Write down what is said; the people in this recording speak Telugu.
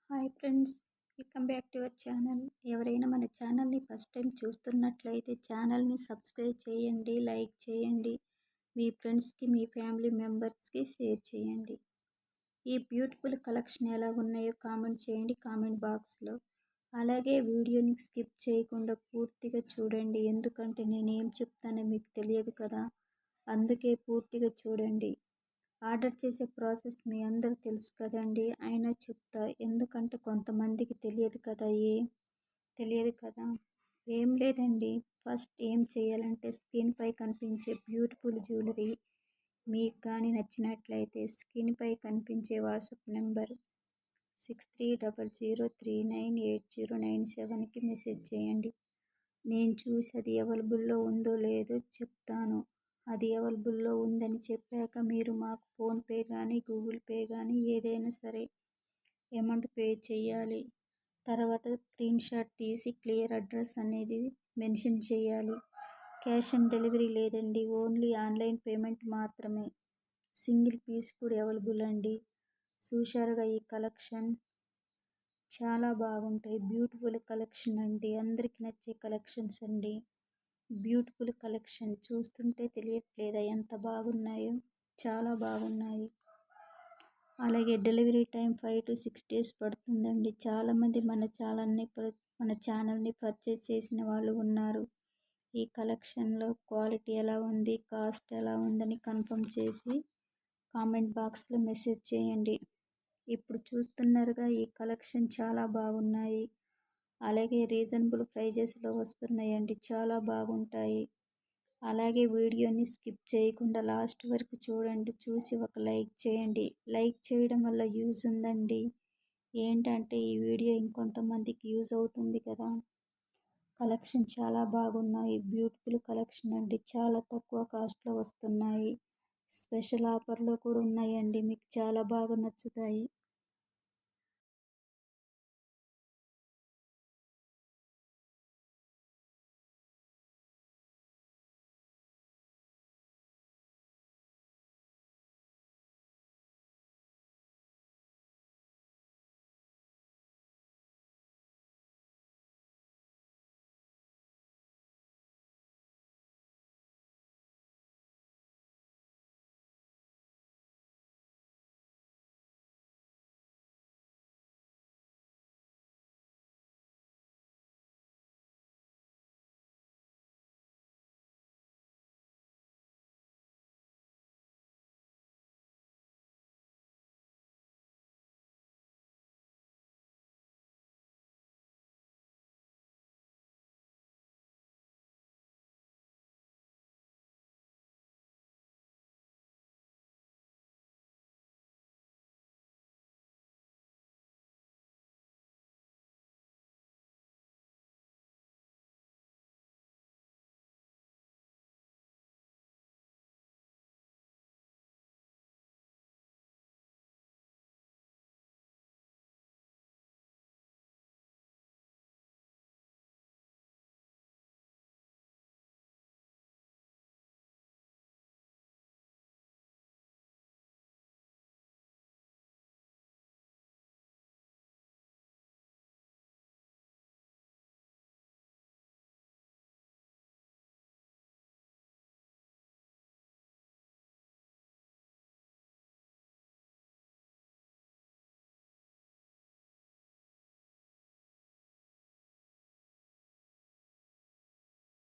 Hi friends, welcome back to our channel. ఎవరైనా మన ఛానల్ని ఫస్ట్ టైం చూస్తున్నట్లయితే ఛానల్ని సబ్స్క్రైబ్ చేయండి, లైక్ చేయండి, మీ ఫ్రెండ్స్కి మీ ఫ్యామిలీ మెంబర్స్కి షేర్ చేయండి. ఈ బ్యూటిఫుల్ కలెక్షన్ ఎలా ఉన్నాయో కామెంట్ చేయండి కామెంట్ బాక్స్లో. అలాగే వీడియోని స్కిప్ చేయకుండా పూర్తిగా చూడండి, ఎందుకంటే నేనేం చెప్తానో మీకు తెలియదు కదా, అందుకే పూర్తిగా చూడండి. ఆర్డర్ చేసే ప్రాసెస్ మీ అందరూ తెలుసు కదండి, అయినా చెప్తా ఎందుకంటే కొంతమందికి తెలియదు కదా. ఏం లేదండి, ఫస్ట్ ఏం చేయాలంటే స్క్రీన్పై కనిపించే బ్యూటిఫుల్ జ్యువెలరీ మీకు కానీ నచ్చినట్లయితే స్క్రీన్పై కనిపించే వాట్సాప్ నెంబర్ 6300398097కి మెసేజ్ చేయండి. నేను చూసి అది అవైలబుల్లో ఉందో లేదో చెప్తాను. అది అవైలబుల్లో ఉందని చెప్పాక మీరు మాకు ఫోన్పే కానీ గూగుల్ పే కానీ ఏదైనా సరే అమౌంట్ పే చేయాలి. తర్వాత స్క్రీన్ షాట్ తీసి క్లియర్ అడ్రస్ అనేది మెన్షన్ చేయాలి. క్యాష్ ఆన్ డెలివరీ లేదండి, ఓన్లీ ఆన్లైన్ పేమెంట్ మాత్రమే. సింగిల్ పీస్ కూడా అవైలబుల్ అండి. చూశారుగా ఈ కలెక్షన్ చాలా బాగుంటాయి. బ్యూటిఫుల్ కలెక్షన్ అండి, అందరికి నచ్చే కలెక్షన్స్ అండి. బ్యూటిఫుల్ కలెక్షన్ చూస్తుంటే తెలియట్లేదా ఎంత బాగున్నాయో, చాలా బాగున్నాయి. అలాగే డెలివరీ టైం 5 to 6 days పడుతుందండి. చాలామంది మన ఛానల్ని పర్చేస్ చేసిన వాళ్ళు ఉన్నారు. ఈ కలెక్షన్లో క్వాలిటీ ఎలా ఉంది, కాస్ట్ ఎలా ఉందని కన్ఫర్మ్ చేసి కామెంట్ బాక్స్లో మెసేజ్ చేయండి. ఇప్పుడు చూస్తున్నారుగా ఈ కలెక్షన్ చాలా బాగున్నాయి. అలాగే రీజనబుల్ ప్రైజెస్లో వస్తున్నాయండి, చాలా బాగుంటాయి. అలాగే వీడియోని స్కిప్ చేయకుండా లాస్ట్ వరకు చూడండి, చూసి ఒక లైక్ చేయండి. లైక్ చేయడం వల్ల యూజ్ ఉందండి. ఏంటంటే ఈ వీడియో ఇంకొంతమందికి యూజ్ అవుతుంది కదా. కలెక్షన్ చాలా బాగున్నాయి, బ్యూటిఫుల్ కలెక్షన్ అండి, చాలా తక్కువ కాస్ట్లో వస్తున్నాయి. స్పెషల్ ఆఫర్లో కూడా ఉన్నాయండి, మీకు చాలా బాగా నచ్చుతాయి.